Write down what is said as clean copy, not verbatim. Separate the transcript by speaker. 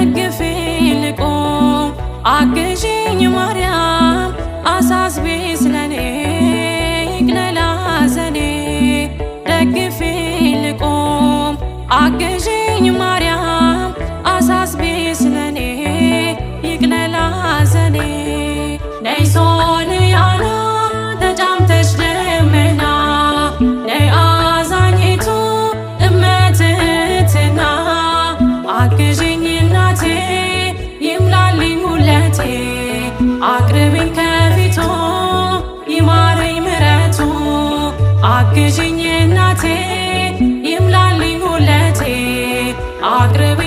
Speaker 1: ደግፊኝ ልቁም አግዢኝ ማርያም አሳስቢ ስለኔ ይቅለል ሐዘኔ ደግፊኝ ልቁም አግዢኝ ማርያም አሳስቢ ስለኔ ይቅለል ሐዘኔ ነይ ሶልያና ተጫምተሽ ደመና ነይ አዛኝቱ እመትህትና አግዢኝ እናቴ ይምላልኝ ሁለቴ አቅርቢኝ ከፊቱ ይማረኝ ምሕረቱ አግዢኝ እናቴ ይምላልኝ ሁለቴ አቅርቢኝ